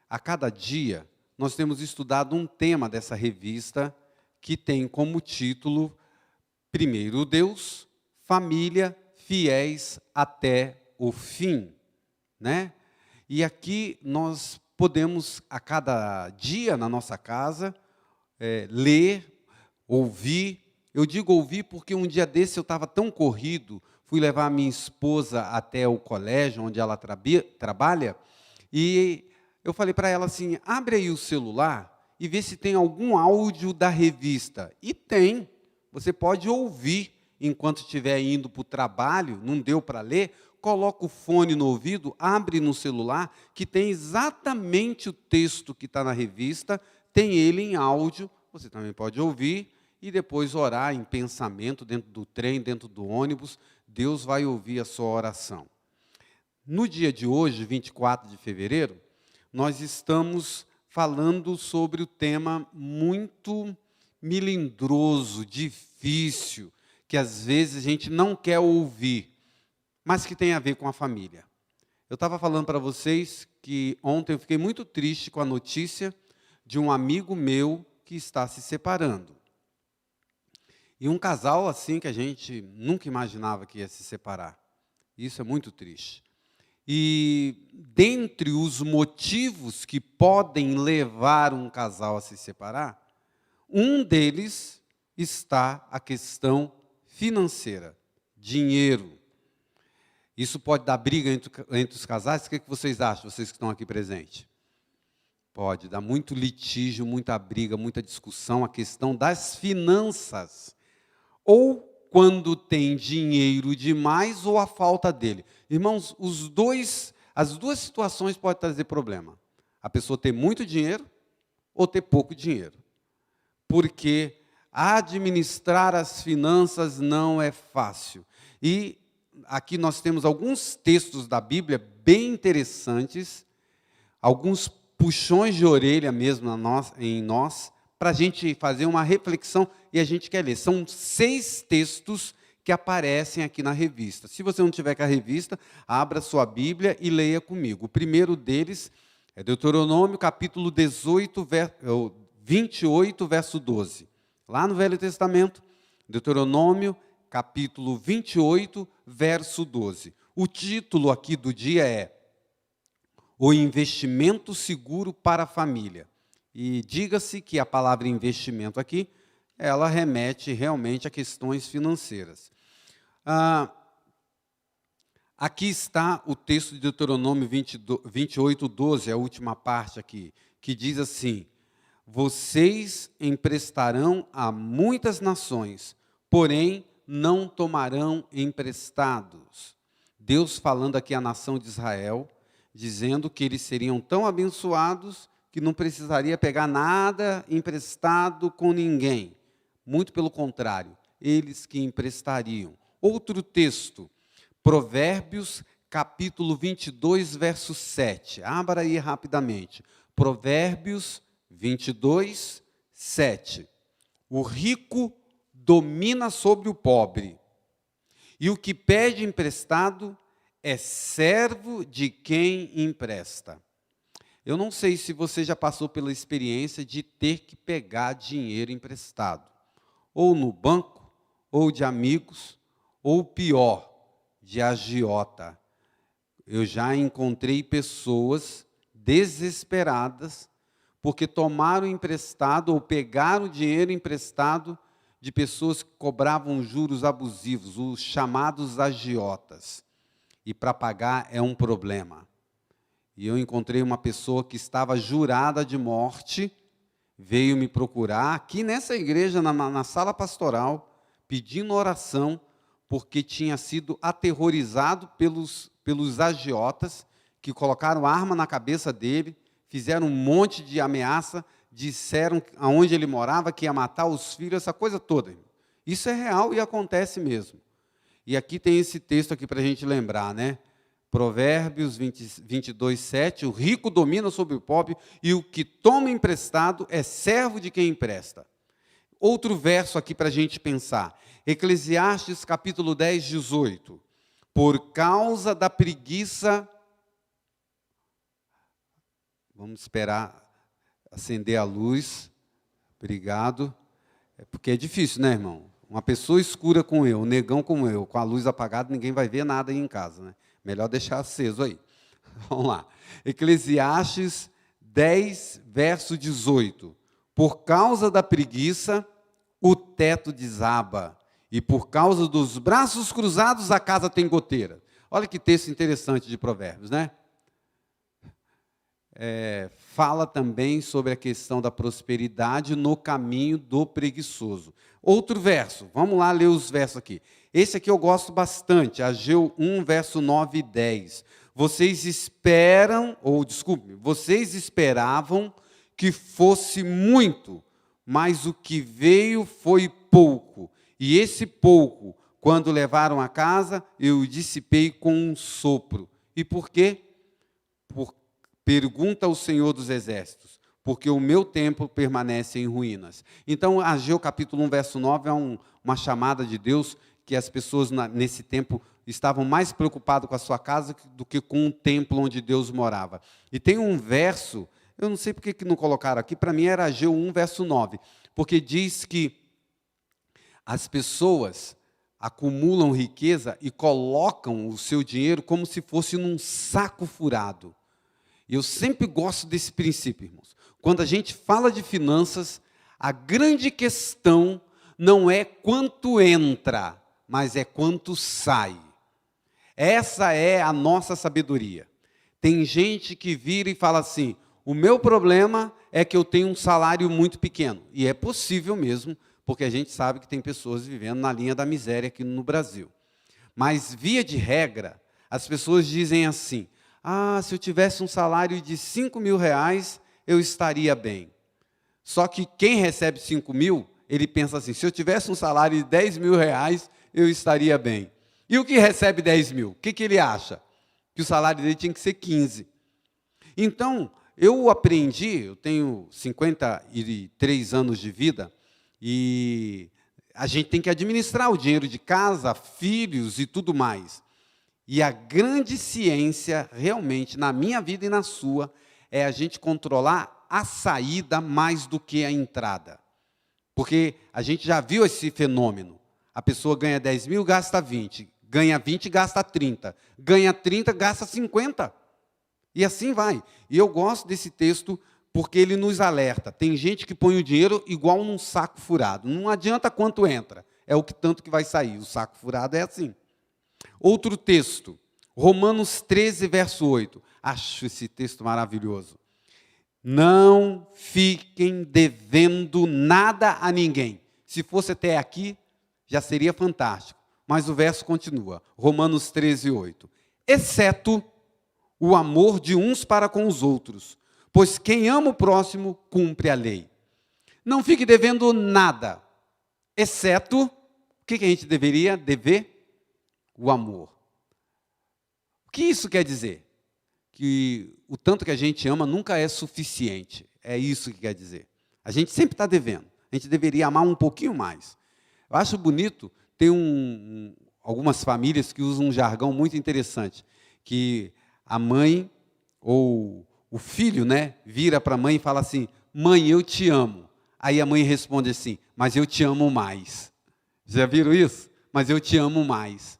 a cada dia, nós temos estudado um tema dessa revista que tem como título Primeiro Deus, Família, Fiéis até o Fim, né? E aqui nós podemos, a cada dia na nossa casa, ler, ouvir. Eu digo ouvir porque um dia desse eu estava tão corrido, fui levar a minha esposa até o colégio onde ela trabalha, e eu falei para ela assim, abre aí o celular e vê se tem algum áudio da revista. E tem, você pode ouvir enquanto estiver indo para o trabalho, não deu para ler, coloca o fone no ouvido, abre no celular, que tem exatamente o texto que está na revista, tem ele em áudio, você também pode ouvir, e depois orar em pensamento, dentro do trem, dentro do ônibus, Deus vai ouvir a sua oração. No dia de hoje, 24 de fevereiro, nós estamos falando sobre o tema muito melindroso, difícil, que às vezes a gente não quer ouvir, mas que tem a ver com a família. Eu estava falando para vocês que ontem eu fiquei muito triste com a notícia de um amigo meu que está se separando. E um casal assim que a gente nunca imaginava que ia se separar. Isso é muito triste. E dentre os motivos que podem levar um casal a se separar, um deles está a questão financeira, dinheiro. Isso pode dar briga entre os casais? O que vocês acham, vocês que estão aqui presentes? Pode dar muito litígio, muita briga, muita discussão, a questão das finanças. Ou quando tem dinheiro demais ou a falta dele. Irmãos, as duas situações podem trazer problema. A pessoa ter muito dinheiro ou ter pouco dinheiro. Porque administrar as finanças não é fácil. E aqui nós temos alguns textos da Bíblia bem interessantes, alguns puxões de orelha mesmo em nós, para a gente fazer uma reflexão, e a gente quer ler. São 6 textos que aparecem aqui na revista. Se você não tiver com a revista, abra sua Bíblia e leia comigo. O primeiro deles é Deuteronômio, capítulo 28, verso 12. Lá no Velho Testamento, Deuteronômio, capítulo 28, verso 12. O título aqui do dia é O Investimento Seguro para a Família. E diga-se que a palavra investimento aqui, ela remete realmente a questões financeiras. Aqui está o texto de Deuteronômio 28, 12, a última parte aqui, que diz assim, vocês emprestarão a muitas nações, porém não tomarão emprestados. Deus falando aqui à nação de Israel, dizendo que eles seriam tão abençoados que não precisaria pegar nada emprestado com ninguém. Muito pelo contrário, eles que emprestariam. Outro texto, Provérbios, capítulo 22, verso 7. Abra aí rapidamente. Provérbios 22, 7. O rico domina sobre o pobre, e o que pede emprestado é servo de quem empresta. Eu não sei se você já passou pela experiência de ter que pegar dinheiro emprestado, ou no banco, ou de amigos, ou pior, de agiota. Eu já encontrei pessoas desesperadas porque tomaram emprestado ou pegaram dinheiro emprestado de pessoas que cobravam juros abusivos, os chamados agiotas. E para pagar é um problema. E eu encontrei uma pessoa que estava jurada de morte, veio me procurar aqui nessa igreja, na sala pastoral, pedindo oração, porque tinha sido aterrorizado pelos agiotas, que colocaram arma na cabeça dele, fizeram um monte de ameaça, disseram aonde ele morava, que ia matar os filhos, essa coisa toda. Isso é real e acontece mesmo. E aqui tem esse texto aqui para a gente lembrar, né? Provérbios 22, 7, o rico domina sobre o pobre, e o que toma emprestado é servo de quem empresta. Outro verso aqui para a gente pensar, Eclesiastes capítulo 10, 18. Por causa da preguiça Vamos esperar acender a luz. Obrigado. Porque é difícil, né, irmão? Uma pessoa escura como eu, um negão como eu, com a luz apagada, ninguém vai ver nada aí em casa, né? Melhor deixar aceso aí. Vamos lá. Eclesiastes 10, verso 18. Por causa da preguiça, o teto desaba, e por causa dos braços cruzados, a casa tem goteira. Olha que texto interessante de Provérbios, né? Fala também sobre a questão da prosperidade no caminho do preguiçoso. Outro verso, vamos lá ler os versos aqui. Esse aqui eu gosto bastante, Ageu 1, verso 9 e 10. Vocês esperavam que fosse muito, mas o que veio foi pouco. E esse pouco, quando levaram a casa, eu o dissipei com um sopro. E por quê? Pergunta ao Senhor dos Exércitos, porque o meu templo permanece em ruínas. Então, Ageu capítulo 1, verso 9, é uma chamada de Deus, que as pessoas nesse tempo estavam mais preocupadas com a sua casa do que com o templo onde Deus morava. E tem um verso, eu não sei por que não colocaram aqui, para mim era Ageu 1, verso 9, porque diz que as pessoas acumulam riqueza e colocam o seu dinheiro como se fosse num saco furado. E eu sempre gosto desse princípio, irmãos. Quando a gente fala de finanças, a grande questão não é quanto entra, mas é quanto sai. Essa é a nossa sabedoria. Tem gente que vira e fala assim, o meu problema é que eu tenho um salário muito pequeno. E é possível mesmo, porque a gente sabe que tem pessoas vivendo na linha da miséria aqui no Brasil. Mas, via de regra, as pessoas dizem assim, se eu tivesse um salário de 5 mil reais, eu estaria bem. Só que quem recebe 5 mil, ele pensa assim, se eu tivesse um salário de 10 mil reais, eu estaria bem. E o que recebe 10 mil? O que ele acha? Que o salário dele tinha que ser 15. Então, eu aprendi, eu tenho 53 anos de vida, e a gente tem que administrar o dinheiro de casa, filhos e tudo mais. E a grande ciência, realmente, na minha vida e na sua, é a gente controlar a saída mais do que a entrada. Porque a gente já viu esse fenômeno. A pessoa ganha 10 mil, gasta 20. Ganha 20, gasta 30. Ganha 30, gasta 50. E assim vai. E eu gosto desse texto porque ele nos alerta. Tem gente que põe o dinheiro igual num saco furado. Não adianta quanto entra. É o que tanto que vai sair. O saco furado é assim. Outro texto, Romanos 13, verso 8. Acho esse texto maravilhoso. Não fiquem devendo nada a ninguém. Se fosse até aqui, já seria fantástico. Mas o verso continua. Romanos 13, 8. Exceto o amor de uns para com os outros. Pois quem ama o próximo, cumpre a lei. Não fique devendo nada. Exceto, o que a gente deveria dever? O amor. O que isso quer dizer? Que o tanto que a gente ama nunca é suficiente. É isso que quer dizer. A gente sempre está devendo. A gente deveria amar um pouquinho mais. Eu acho bonito, tem algumas famílias que usam um jargão muito interessante, que a mãe ou o filho, vira para a mãe e fala assim, mãe, eu te amo. Aí a mãe responde assim, mas eu te amo mais. Já viram isso? Mas eu te amo mais.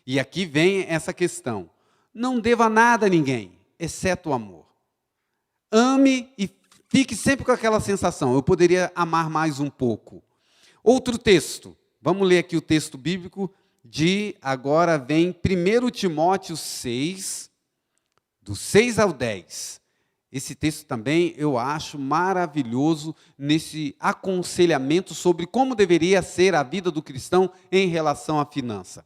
E aqui vem essa questão. Não deva nada a ninguém, exceto o amor. Ame e fique sempre com aquela sensação, eu poderia amar mais um pouco. Outro texto, vamos ler aqui o texto bíblico, agora vem 1 Timóteo 6, do 6 ao 10. Esse texto também eu acho maravilhoso nesse aconselhamento sobre como deveria ser a vida do cristão em relação à finança.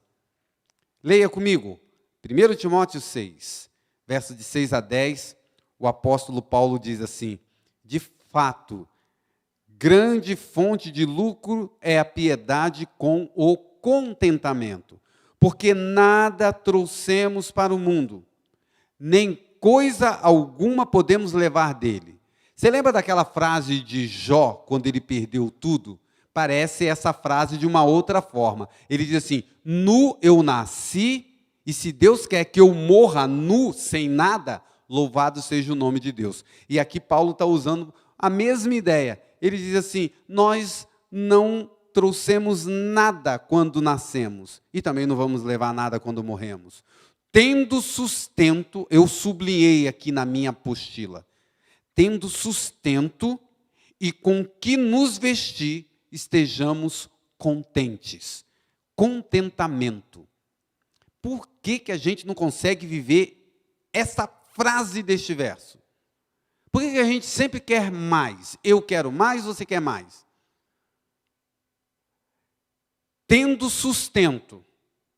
Leia comigo, 1 Timóteo 6, versos de 6 a 10, o apóstolo Paulo diz assim, de fato, grande fonte de lucro é a piedade com o contentamento, porque nada trouxemos para o mundo, nem coisa alguma podemos levar dele. Você lembra daquela frase de Jó, quando ele perdeu tudo? Parece essa frase de uma outra forma. Ele diz assim, nu eu nasci, e se Deus quer que eu morra nu, sem nada, Louvado seja o nome de Deus. E aqui Paulo está usando a mesma ideia. Ele diz assim, nós não trouxemos nada quando nascemos, e também não vamos levar nada quando morremos. Tendo sustento, eu sublinhei aqui na minha apostila, tendo sustento e com que nos vestir, estejamos contentes. Contentamento. Por que a gente não consegue viver essa frase deste verso? Por que a gente sempre quer mais? Eu quero mais, você quer mais? Tendo sustento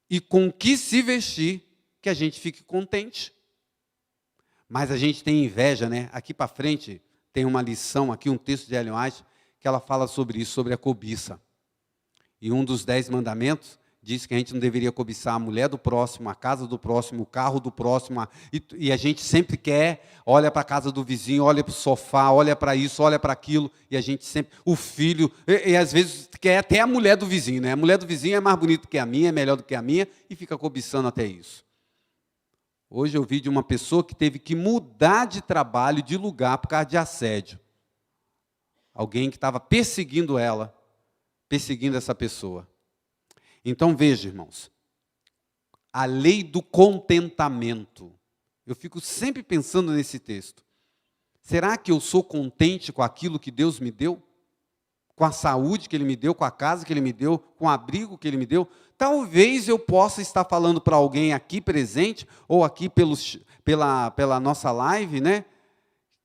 e com que se vestir, que a gente fique contente. Mas a gente tem inveja, né? Aqui para frente tem uma lição, aqui um texto de Ellen White, que ela fala sobre isso, sobre a cobiça. E um dos 10 mandamentos diz que a gente não deveria cobiçar a mulher do próximo, a casa do próximo, o carro do próximo. E a gente sempre quer, olha para a casa do vizinho, olha para o sofá, olha para isso, olha para aquilo. E a gente sempre, o filho, e às vezes quer até a mulher do vizinho, né? A mulher do vizinho é mais bonita que a minha, é melhor do que a minha, e fica cobiçando até isso. Hoje eu vi de uma pessoa que teve que mudar de trabalho, de lugar, por causa de assédio. Alguém que estava perseguindo ela, perseguindo essa pessoa. Então veja, irmãos, a lei do contentamento. Eu fico sempre pensando nesse texto. Será que eu sou contente com aquilo que Deus me deu? Com a saúde que Ele me deu, com a casa que Ele me deu, com o abrigo que Ele me deu? Talvez eu possa estar falando para alguém aqui presente, ou aqui pela nossa live, né,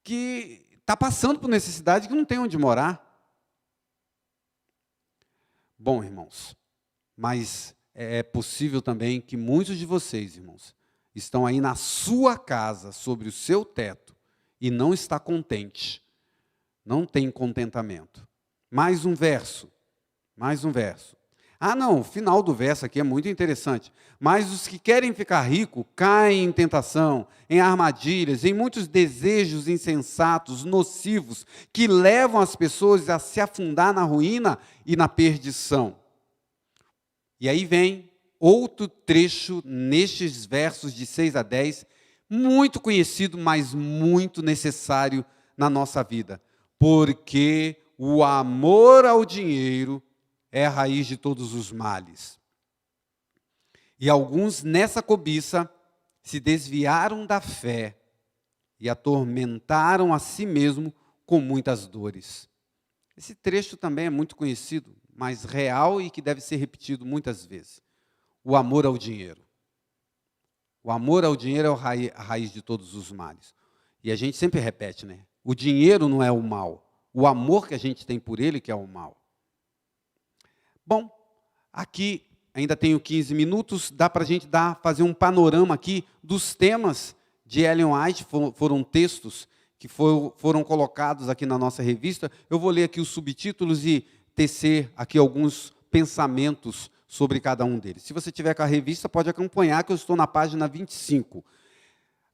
que está passando por necessidade, que não tem onde morar. Bom, irmãos, mas é possível também que muitos de vocês, irmãos, estão aí na sua casa, sobre o seu teto, e não está contente, não tem contentamento. Mais um verso. Ah, não, o final do verso aqui é muito interessante. Mas os que querem ficar ricos caem em tentação, em armadilhas, em muitos desejos insensatos, nocivos, que levam as pessoas a se afundar na ruína e na perdição. E aí vem outro trecho nestes versos de 6 a 10, muito conhecido, mas muito necessário na nossa vida. Porque o amor ao dinheiro é a raiz de todos os males. E alguns nessa cobiça se desviaram da fé e atormentaram a si mesmo com muitas dores. Esse trecho também é muito conhecido, mas real e que deve ser repetido muitas vezes. O amor ao dinheiro. O amor ao dinheiro é a raiz de todos os males. E a gente sempre repete, né? O dinheiro não é o mal. O amor que a gente tem por ele que é o mal. Bom, aqui ainda tenho 15 minutos, dá para a gente fazer um panorama aqui dos temas de Ellen White, foram textos que foram colocados aqui na nossa revista. Eu vou ler aqui os subtítulos e tecer aqui alguns pensamentos sobre cada um deles. Se você tiver com a revista, pode acompanhar, que eu estou na página 25.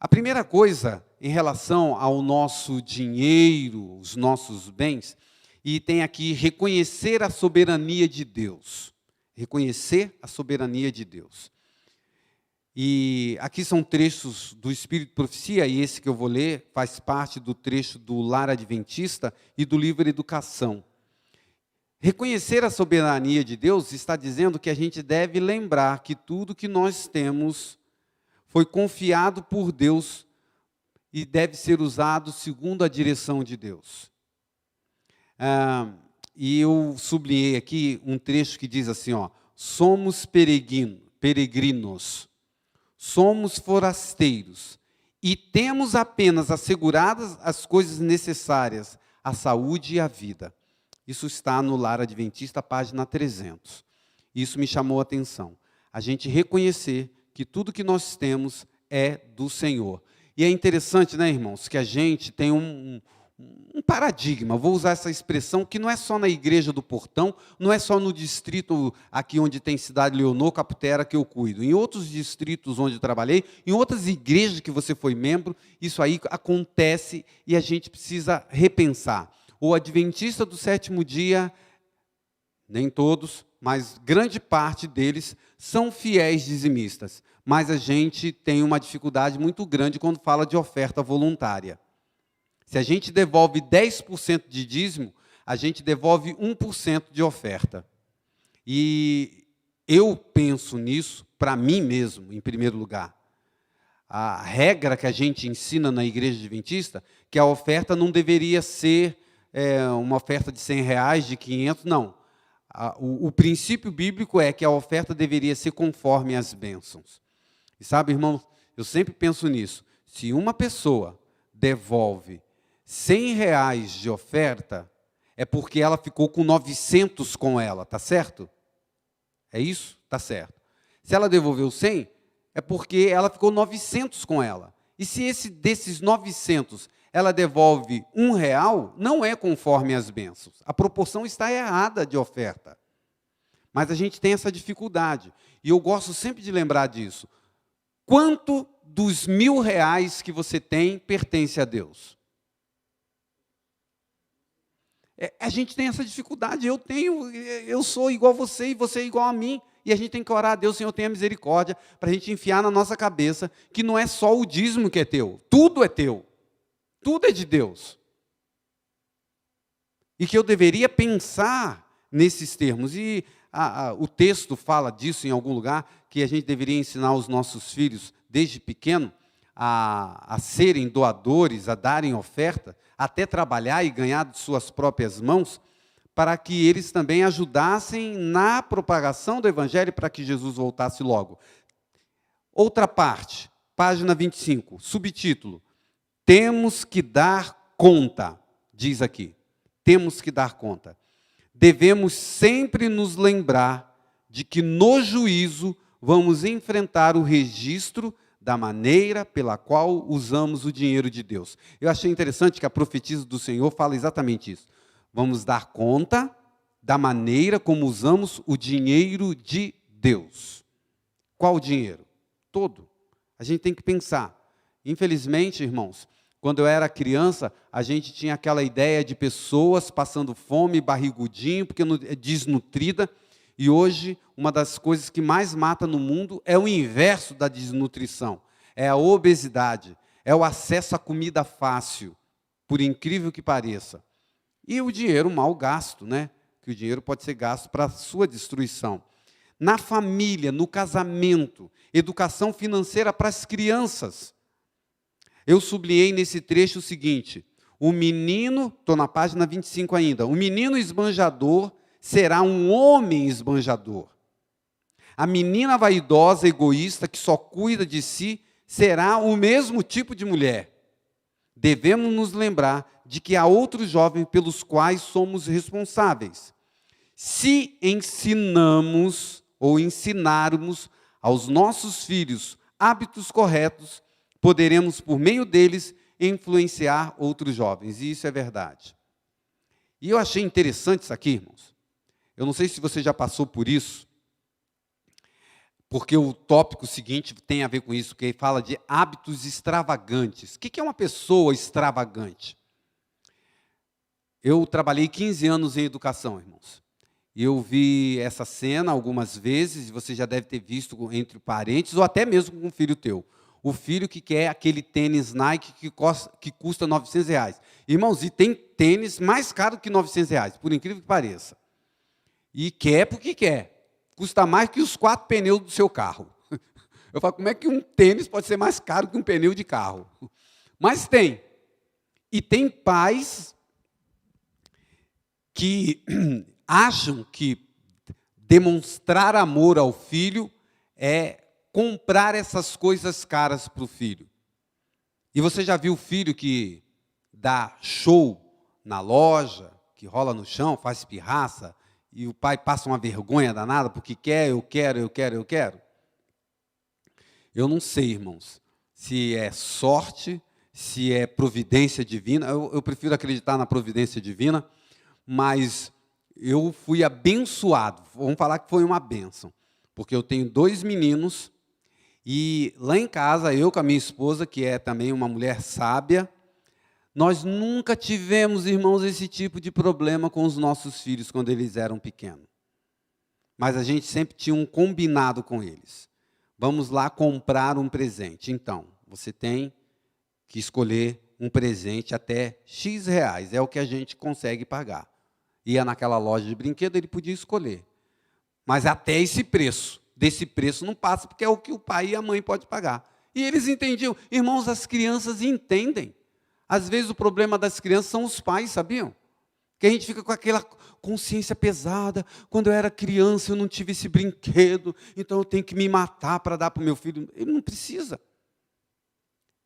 A primeira coisa, em relação ao nosso dinheiro, os nossos bens, e tem aqui reconhecer a soberania de Deus. Reconhecer a soberania de Deus. E aqui são trechos do Espírito de Profecia, e esse que eu vou ler faz parte do trecho do Lar Adventista e do livro Educação. Reconhecer a soberania de Deus está dizendo que a gente deve lembrar que tudo que nós temos foi confiado por Deus e deve ser usado segundo a direção de Deus. E eu sublinhei aqui um trecho que diz assim, ó, somos peregrinos, somos forasteiros, e temos apenas asseguradas as coisas necessárias, a saúde e a vida. Isso está no Lar Adventista, página 300. Isso me chamou a atenção. A gente reconhecer que tudo que nós temos é do Senhor. E é interessante, né, irmãos, que a gente tem um paradigma, vou usar essa expressão, que não é só na igreja do Portão, não é só no distrito aqui onde tem Cidade Leonor, Caputera, que eu cuido. Em outros distritos onde eu trabalhei, em outras igrejas que você foi membro, isso aí acontece e a gente precisa repensar. O adventista do sétimo dia nem todos, mas grande parte deles são fiéis dizimistas. Mas a gente tem uma dificuldade muito grande quando fala de oferta voluntária. Se a gente devolve 10% de dízimo, a gente devolve 1% de oferta. E eu penso nisso para mim mesmo, em primeiro lugar. A regra que a gente ensina na Igreja Adventista, que a oferta não deveria ser uma oferta de R$100, de 500, não. O princípio bíblico é que a oferta deveria ser conforme as bênçãos. E sabe, irmão, eu sempre penso nisso. Se uma pessoa devolve R$100 de oferta, é porque ela ficou com 900 com ela, tá certo? É isso? Tá certo. Se ela devolveu 100, é porque ela ficou 900 com ela. E se desses 900 ela devolve R$1, não é conforme as bênçãos. A proporção está errada de oferta. Mas a gente tem essa dificuldade. E eu gosto sempre de lembrar disso. Quanto dos R$1.000 que você tem pertence a Deus? A gente tem essa dificuldade. Eu sou igual a você e você é igual a mim. E a gente tem que orar a Deus, Senhor, tenha misericórdia, para a gente enfiar na nossa cabeça que não é só o dízimo que é teu. Tudo é teu. Tudo é de Deus. E que eu deveria pensar nesses termos. E o texto fala disso em algum lugar, que a gente deveria ensinar os nossos filhos, desde pequeno, a serem doadores, a darem oferta, até trabalhar e ganhar de suas próprias mãos, para que eles também ajudassem na propagação do Evangelho, para que Jesus voltasse logo. Outra parte, página 25, subtítulo: temos que dar conta, diz aqui. Temos que dar conta. Devemos sempre nos lembrar de que no juízo vamos enfrentar o registro da maneira pela qual usamos o dinheiro de Deus. Eu achei interessante que a profetisa do Senhor fala exatamente isso. Vamos dar conta da maneira como usamos o dinheiro de Deus. Qual dinheiro? Todo. A gente tem que pensar. Infelizmente, irmãos, quando eu era criança, a gente tinha aquela ideia de pessoas passando fome, barrigudinho, porque é desnutrida. E hoje, uma das coisas que mais mata no mundo é o inverso da desnutrição. É a obesidade, é o acesso à comida fácil, por incrível que pareça. E o dinheiro mal gasto, né? Que o dinheiro pode ser gasto para a sua destruição. Na família, no casamento, educação financeira para as crianças. Eu sublinhei nesse trecho o seguinte: o menino, estou na página 25 ainda, o menino esbanjador será um homem esbanjador. A menina vaidosa, egoísta, que só cuida de si, será o mesmo tipo de mulher. Devemos nos lembrar de que há outros jovens pelos quais somos responsáveis. Se ensinamos ou ensinarmos aos nossos filhos hábitos corretos, poderemos, por meio deles, influenciar outros jovens. E isso é verdade. E eu achei interessante isso aqui, irmãos. Eu não sei se você já passou por isso, porque o tópico seguinte tem a ver com isso, que fala de hábitos extravagantes. O que é uma pessoa extravagante? Eu trabalhei 15 anos em educação, irmãos. Eu vi essa cena algumas vezes, e você já deve ter visto entre parentes, ou até mesmo com um filho teu. O filho que quer aquele tênis Nike que custa R$900. Irmãos, e tem tênis mais caro que R$900, por incrível que pareça. E quer porque quer. Custa mais que os 4 pneus do seu carro. Eu falo, como é que um tênis pode ser mais caro que um pneu de carro? Mas tem. E tem pais que acham que demonstrar amor ao filho é comprar essas coisas caras para o filho. E você já viu o filho que dá show na loja, que rola no chão, faz pirraça, e o pai passa uma vergonha danada porque quer, eu quero, eu quero, eu quero? Eu não sei, irmãos, se é sorte, se é providência divina. Eu prefiro acreditar na providência divina, mas eu fui abençoado. Vamos falar que foi uma bênção, porque eu tenho 2 meninos, e lá em casa, eu com a minha esposa, que é também uma mulher sábia, nós nunca tivemos, irmãos, esse tipo de problema com os nossos filhos quando eles eram pequenos. mas a gente sempre tinha um combinado com eles. Vamos lá comprar um presente. Então, você tem que escolher um presente até X reais, é o que a gente consegue pagar. Ia naquela loja de brinquedo, ele podia escolher. Mas até esse preço, desse preço não passa, porque é o que o pai e a mãe podem pagar. E eles entendiam. Irmãos, as crianças entendem. Às vezes o problema das crianças são os pais, sabiam? Que a gente fica com aquela consciência pesada. Quando eu era criança, eu não tive esse brinquedo, então eu tenho que me matar para dar para o meu filho. Ele não precisa.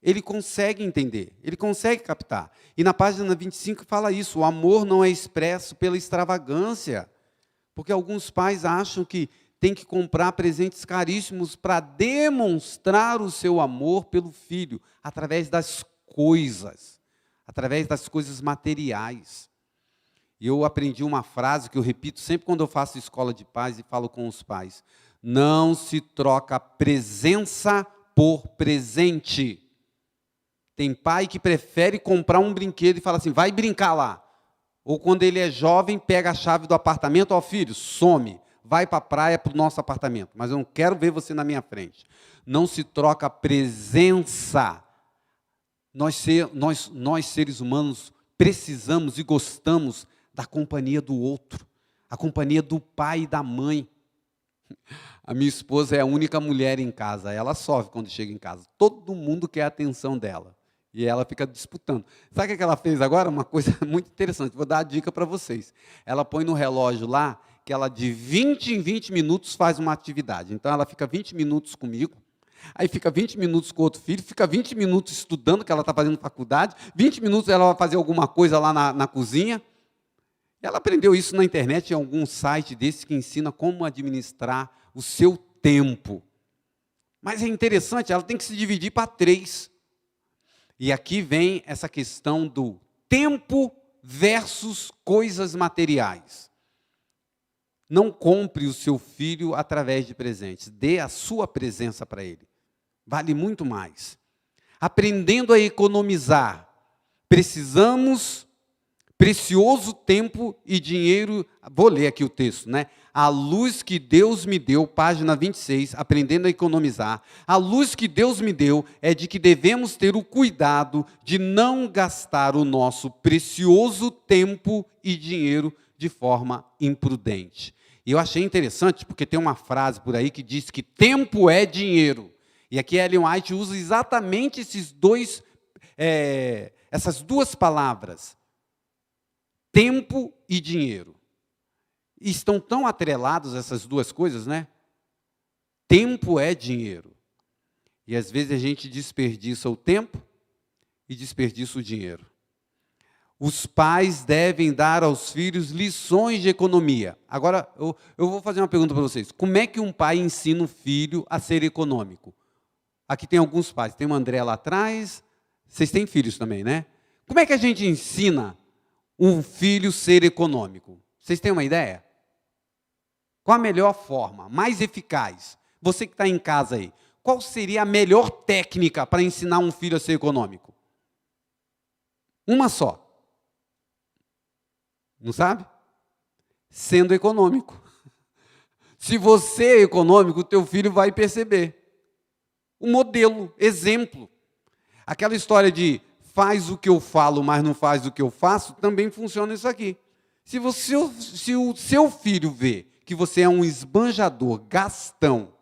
Ele consegue entender, ele consegue captar. E na página 25 fala isso, o amor não é expresso pela extravagância. Porque alguns pais acham que tem que comprar presentes caríssimos para demonstrar o seu amor pelo filho, através das coisas materiais. E eu aprendi uma frase que eu repito sempre quando eu faço escola de pais e falo com os pais. Não se troca presença por presente. Tem pai que prefere comprar um brinquedo e fala assim, vai brincar lá. Ou quando ele é jovem, pega a chave do apartamento, ó filho, some, vai para a praia, para o nosso apartamento. Mas eu não quero ver você na minha frente. Não se troca presença. Nós seres humanos, precisamos e gostamos da companhia do outro. A companhia do pai e da mãe. A minha esposa é a única mulher em casa. Ela sofre quando chega em casa. Todo mundo quer a atenção dela. E ela fica disputando. Sabe o que ela fez agora? Uma coisa muito interessante. Vou dar a dica para vocês. Ela põe no relógio lá que ela de 20 em 20 minutos faz uma atividade. Então ela fica 20 minutos comigo, aí fica 20 minutos com o outro filho, fica 20 minutos estudando, que ela está fazendo faculdade, 20 minutos ela vai fazer alguma coisa lá na cozinha. Ela aprendeu isso na internet, em algum site desse que ensina como administrar o seu tempo. Mas é interessante, ela tem que se dividir para 3. E aqui vem essa questão do tempo versus coisas materiais. Não compre o seu filho através de presentes. Dê a sua presença para ele. Vale muito mais. Aprendendo a economizar. Precisamos precioso tempo e dinheiro. Vou ler aqui o texto, né? A luz que Deus me deu, página 26, aprendendo a economizar. A luz que Deus me deu é de que devemos ter o cuidado de não gastar o nosso precioso tempo e dinheiro de forma imprudente. E eu achei interessante, porque tem uma frase por aí que diz que tempo é dinheiro. E aqui Ellen White usa exatamente essas duas palavras. Tempo e dinheiro. E estão tão atrelados essas duas coisas, né? Tempo é dinheiro. E às vezes a gente desperdiça o tempo e desperdiça o dinheiro. Os pais devem dar aos filhos lições de economia. Agora, eu vou fazer uma pergunta para vocês. Como é que um pai ensina o filho a ser econômico? Aqui tem alguns pais. Tem o André lá atrás. Vocês têm filhos também, né? Como é que a gente ensina um filho a ser econômico? Vocês têm uma ideia? Qual a melhor forma, mais eficaz? Você que está em casa aí, qual seria a melhor técnica para ensinar um filho a ser econômico? Uma só. Não sabe? Sendo econômico. Se você é econômico, o teu filho vai perceber. O modelo, exemplo. Aquela história de faz o que eu falo, mas não faz o que eu faço, também funciona isso aqui. Se o seu filho vê que você é um esbanjador, gastão,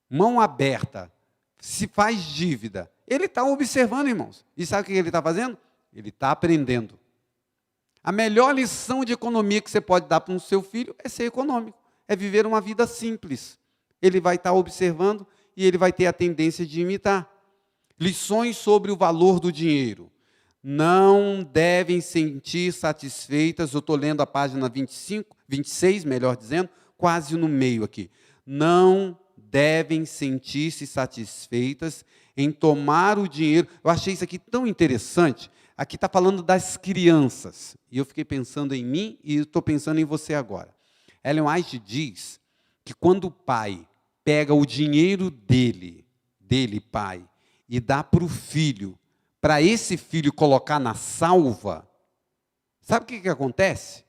mão aberta, se faz dívida, ele está observando, irmãos. E sabe o que ele está fazendo? Ele está aprendendo. A melhor lição de economia que você pode dar para o seu filho é ser econômico, é viver uma vida simples. Ele vai estar observando e ele vai ter a tendência de imitar. Lições sobre o valor do dinheiro. Não devem sentir satisfeitas, eu estou lendo a página 26, melhor dizendo, quase no meio aqui. Não devem sentir-se satisfeitas em tomar o dinheiro. Eu achei isso aqui tão interessante. Aqui está falando das crianças. E eu fiquei pensando em mim e estou pensando em você agora. Ellen White diz que quando o pai pega o dinheiro dele, pai, e dá para o filho, para esse filho colocar na salva, sabe o que acontece?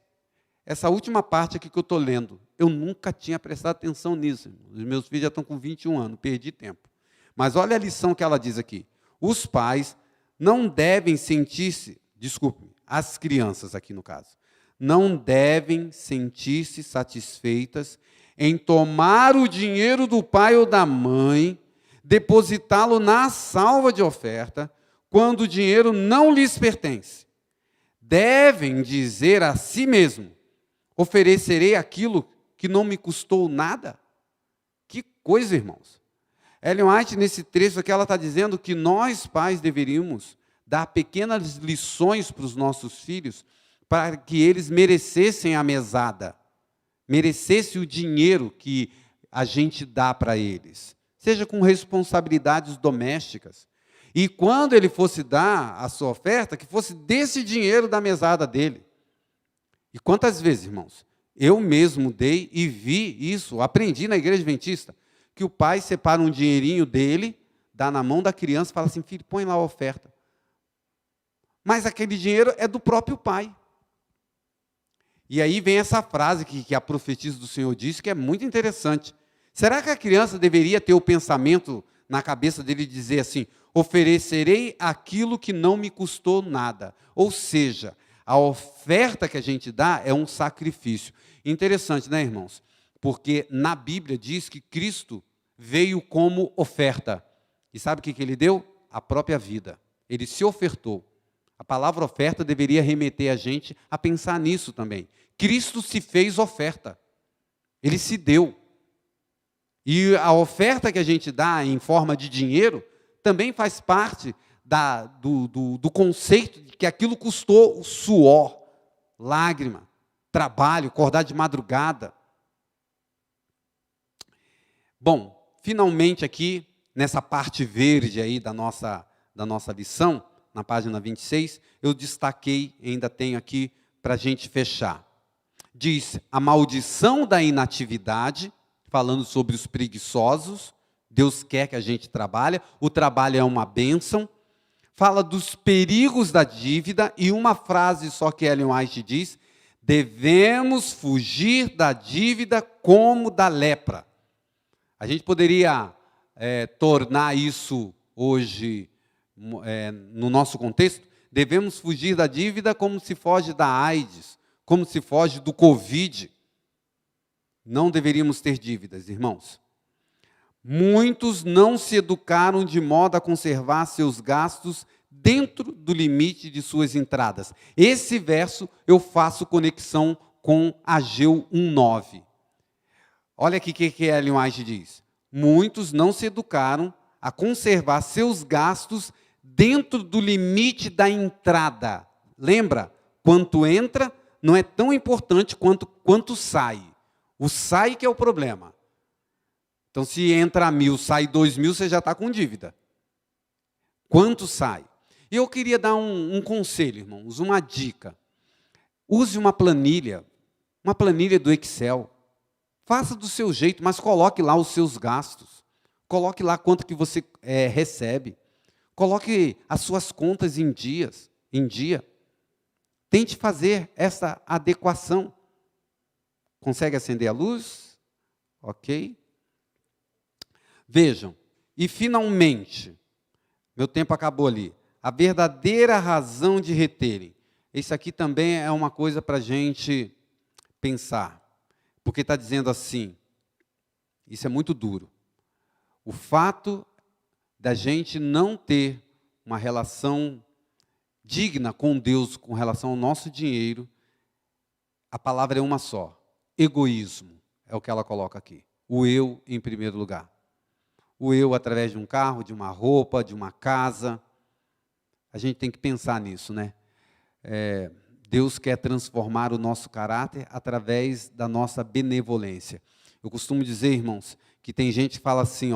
essa última parte aqui que eu estou lendo, eu nunca tinha prestado atenção nisso. Os meus filhos já estão com 21 anos, perdi tempo. Mas olha a lição que ela diz aqui. Os pais não devem sentir-se, desculpe, as crianças aqui no caso, não devem sentir-se satisfeitas em tomar o dinheiro do pai ou da mãe, depositá-lo na salva de oferta, quando o dinheiro não lhes pertence. Devem dizer a si mesmo: oferecerei aquilo que não me custou nada. Que coisa, irmãos. Ellen White, nesse trecho aqui, ela está dizendo que nós, pais, deveríamos dar pequenas lições para os nossos filhos, para que eles merecessem a mesada, merecessem o dinheiro que a gente dá para eles, seja com responsabilidades domésticas. E quando ele fosse dar a sua oferta, que fosse desse dinheiro da mesada dele. E quantas vezes, irmãos, eu mesmo dei e vi isso, aprendi na igreja adventista, que o pai separa um dinheirinho dele, dá na mão da criança e fala assim: filho, põe lá a oferta. Mas aquele dinheiro é do próprio pai. E aí vem essa frase que a profetisa do Senhor disse, que é muito interessante. Será que a criança deveria ter o pensamento na cabeça dele de dizer assim: oferecerei aquilo que não me custou nada? Ou seja, a oferta que a gente dá é um sacrifício. Interessante, né, irmãos? Porque na Bíblia diz que Cristo veio como oferta. E sabe o que ele deu? A própria vida. Ele se ofertou. A palavra oferta deveria remeter a gente a pensar nisso também. Cristo se fez oferta. Ele se deu. E a oferta que a gente dá em forma de dinheiro também faz parte do conceito de que aquilo custou suor, lágrima, trabalho, acordar de madrugada. Bom, finalmente aqui, nessa parte verde aí da nossa lição, na página 26, eu destaquei, ainda tenho aqui para a gente fechar. Diz: a maldição da inatividade, falando sobre os preguiçosos. Deus quer que a gente trabalhe, o trabalho é uma bênção. Fala dos perigos da dívida, e uma frase só que Ellen White diz: devemos fugir da dívida como da lepra. A gente poderia tornar isso hoje, no nosso contexto, devemos fugir da dívida como se foge da AIDS, como se foge do Covid. Não deveríamos ter dívidas, irmãos. Muitos não se educaram de modo a conservar seus gastos dentro do limite de suas entradas. Esse verso eu faço conexão com Ageu 1:9. Olha aqui o que Ellen White diz. Muitos não se educaram a conservar seus gastos dentro do limite da entrada. Lembra? Quanto entra não é tão importante quanto sai. O sai que é o problema. Então, se entra 1.000, sai 2.000, você já está com dívida. Quanto sai? E eu queria dar um conselho, irmãos, uma dica. Use uma planilha do Excel. Faça do seu jeito, mas coloque lá os seus gastos. Coloque lá quanto que você recebe. Coloque as suas contas em dia. Tente fazer essa adequação. Consegue acender a luz? Ok. Vejam, e finalmente, meu tempo acabou ali, a verdadeira razão de reterem. Isso aqui também é uma coisa para a gente pensar, porque está dizendo assim, isso é muito duro. O fato da gente não ter uma relação digna com Deus com relação ao nosso dinheiro, a palavra é uma só, egoísmo, é o que ela coloca aqui. O eu em primeiro lugar. O eu através de um carro, de uma roupa, de uma casa. A gente tem que pensar nisso, né? Deus quer transformar o nosso caráter através da nossa benevolência. Eu costumo dizer, irmãos, que tem gente que fala assim,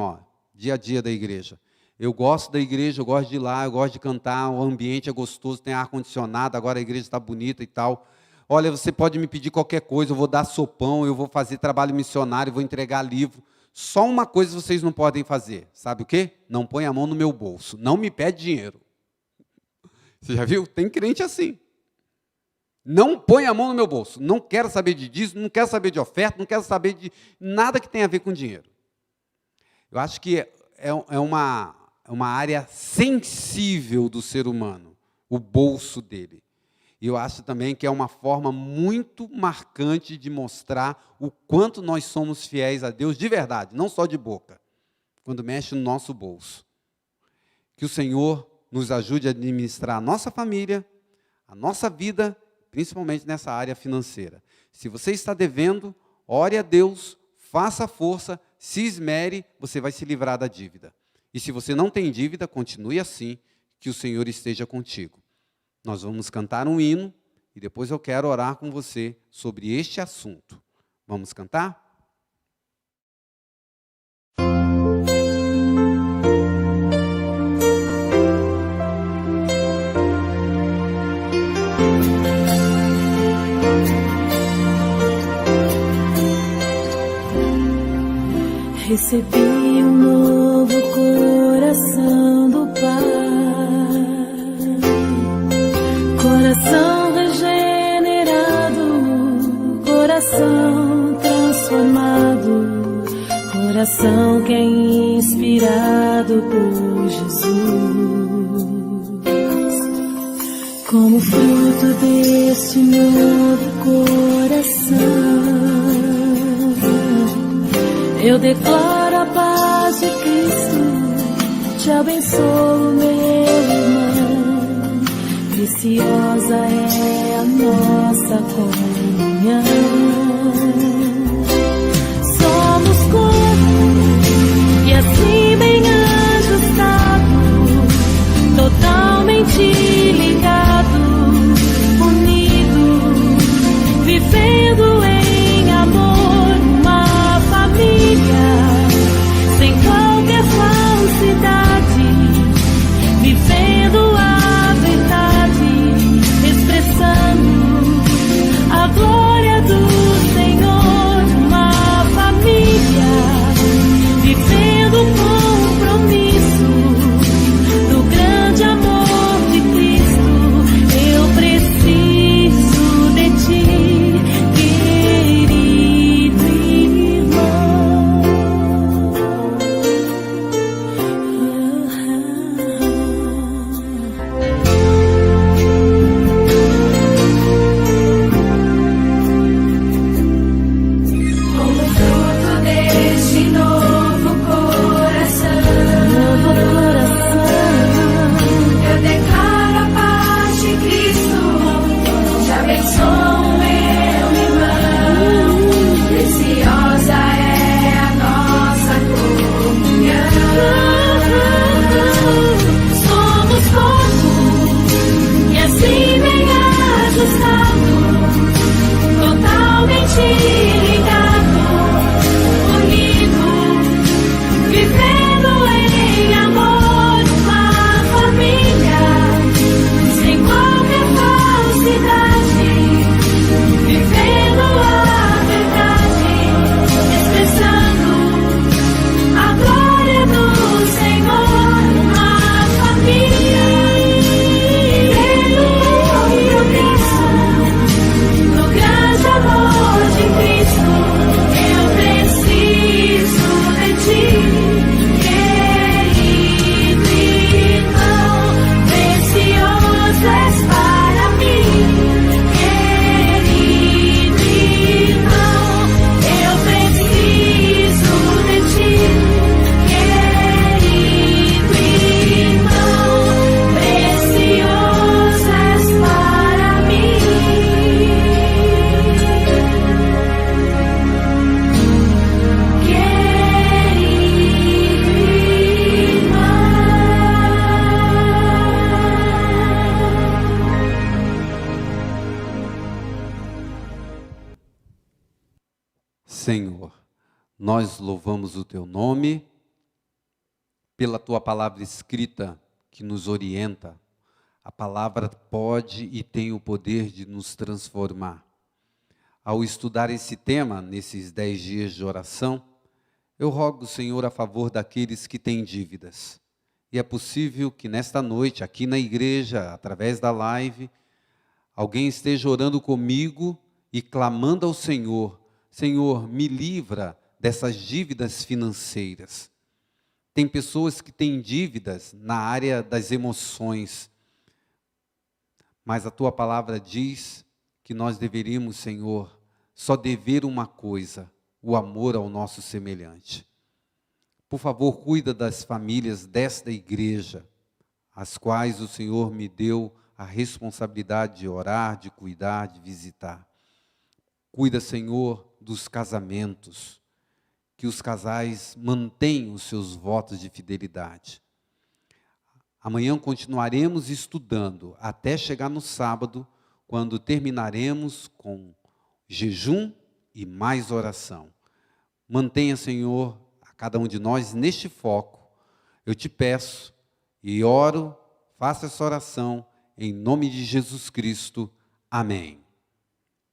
dia a dia da igreja. Eu gosto da igreja, eu gosto de ir lá, eu gosto de cantar, o ambiente é gostoso, tem ar-condicionado, agora a igreja está bonita e tal. Olha, você pode me pedir qualquer coisa, eu vou dar sopão, eu vou fazer trabalho missionário, vou entregar livro. Só uma coisa vocês não podem fazer. Sabe o quê? Não põe a mão no meu bolso. Não me pede dinheiro. Você já viu? Tem crente assim. Não põe a mão no meu bolso. Não quero saber de dízimo, não quero saber de oferta, não quero saber de nada que tenha a ver com dinheiro. Eu acho que é uma área sensível do ser humano, o bolso dele. E eu acho também que é uma forma muito marcante de mostrar o quanto nós somos fiéis a Deus de verdade, não só de boca, quando mexe no nosso bolso. Que o Senhor nos ajude a administrar a nossa família, a nossa vida, principalmente nessa área financeira. Se você está devendo, ore a Deus, faça força, se esmere, você vai se livrar da dívida. E se você não tem dívida, continue assim, que o Senhor esteja contigo. Nós vamos cantar um hino e depois eu quero orar com você sobre este assunto. Vamos cantar? Recebi um novo coração do Pai, coração regenerado, coração transformado, coração que é inspirado por Jesus. Como fruto deste novo coração, eu declaro a paz de Cristo, te abençoo, meu irmão. Preciosa é a nossa comunhão. Somos corpo e assim bem ajustado, totalmente ligado, unido, vivendo em amor. Sem qualquer falsidade, vivendo a verdade, expressando a glória do Senhor. Uma família, vivendo o compromisso do grande amor de Cristo. Eu preciso de ti, querido irmão. Senhor, nós louvamos o Teu nome pela Tua palavra escrita que nos orienta. A palavra pode e tem o poder de nos transformar. Ao estudar esse tema, nesses 10 dias de oração, eu rogo, Senhor, a favor daqueles que têm dívidas. E é possível que nesta noite, aqui na igreja, através da live, alguém esteja orando comigo e clamando ao Senhor: Senhor, me livra dessas dívidas financeiras. Tem pessoas que têm dívidas na área das emoções, mas a tua palavra diz que nós deveríamos, Senhor, só dever uma coisa: o amor ao nosso semelhante. Por favor, cuida das famílias desta igreja, as quais o Senhor me deu a responsabilidade de orar, de cuidar, de visitar. Cuida, Senhor, dos casamentos, que os casais mantenham os seus votos de fidelidade. Amanhã continuaremos estudando até chegar no sábado, quando terminaremos com jejum e mais oração. Mantenha, Senhor, a cada um de nós neste foco. Eu te peço e oro, faça essa oração em nome de Jesus Cristo. Amém.